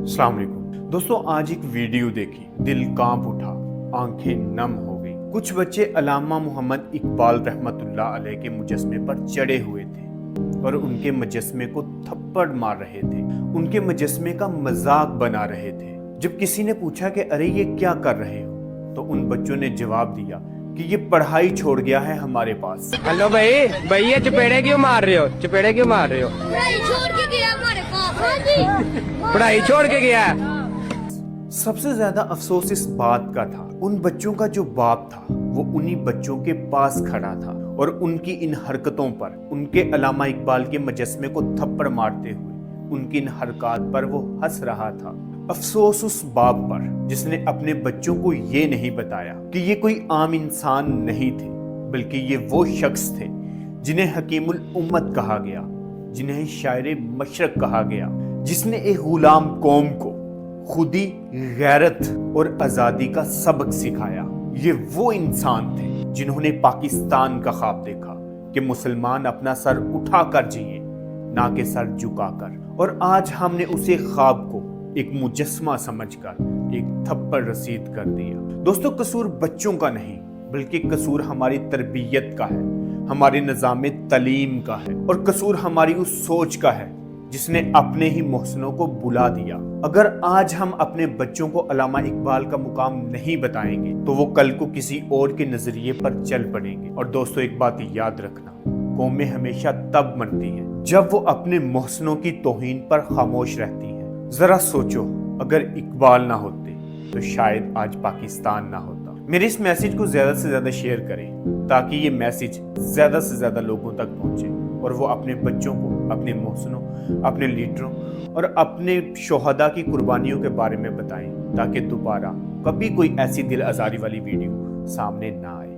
अस्सलाम वालेकुम दोस्तों, आज एक वीडियो देखी, दिल कांप उठा, आंखें नम हो गई। कुछ बच्चे अल्लामा मोहम्मद इकबाल रहमतुल्लाह अलैह के मुजस्मे पर चढ़े हुए थे और उनके मुजस्मे को थप्पड़ मार रहे थे, उनके मुजस्मे का मजाक बना रहे थे। जब किसी ने पूछा कि अरे ये क्या कर रहे हो, तो उन बच्चों ने जवाब दिया कि ये पढ़ाई छोड़ गया है हमारे पास। हेलो भाई, भैया चपेड़े क्यों मार रहे हो? चपेड़े क्यों मार रहे हो? पढ़ाई छोड़ के गया हमारे पास। हाँ जी, पढ़ाई छोड़ के गया। सबसे ज्यादा अफसोस इस बात का था, उन बच्चों का जो बाप था वो उन्हीं बच्चों के पास खड़ा था और उनकी इन हरकतों पर, उनके अल्लामा इकबाल के मुजस्मे को थप्पड़ मारते हुए उनकी इन हरकत पर वो हंस रहा था। अफसोस उस बाप पर जिसने अपने बच्चों को ये नहीं बताया कि ये कोई आम इंसान नहीं थे, बल्कि ये वो शख्स थे जिन्हें हकीमुल उम्मत कहा गया, जिन्हें शायर मशरक कहा गया, जिसने एक गुलाम कौम को खुदी, गैरत और आज़ादी का सबक सिखाया। ये वो इंसान थे जिन्होंने पाकिस्तान का ख्वाब देखा कि मुसलमान अपना सर उठाकर जिए, ना कि सर झुकाकर। और आज हमने उसे ख्वाब को एक मुजस्मा समझकर एक थप्पड़ रसीद कर दिया। दोस्तों, कसूर बच्चों का नहीं, बल्कि कसूर हमारी तरबियत का है, हमारे निज़ाम तालीम का है, और कसूर हमारी उस सोच का है जिसने अपने ही मोहसिनों को बुला दिया। अगर आज हम अपने बच्चों को अल्लामा इकबाल का मुकाम नहीं बताएंगे तो वो कल को किसी और के नजरिए पर चल पड़ेंगे। और दोस्तों, एक बात याद रखना, कौमें हमेशा तब मरती हैं जब वो अपने मोहसिनों की तौहीन पर खामोश रहती हैं। जरा सोचो, अगर इकबाल ना होते तो शायद आज पाकिस्तान ना होता। मेरे इस मैसेज को ज्यादा से ज्यादा शेयर करें ताकि ये मैसेज ज्यादा से ज्यादा लोगों तक पहुंचे और वो अपने बच्चों को, अपने मोहसिनों, अपने लीडरों और अपने शोहदा की कुर्बानियों के बारे में बताएं, ताकि दोबारा कभी कोई ऐसी दिल आज़ारी वाली वीडियो सामने ना आए।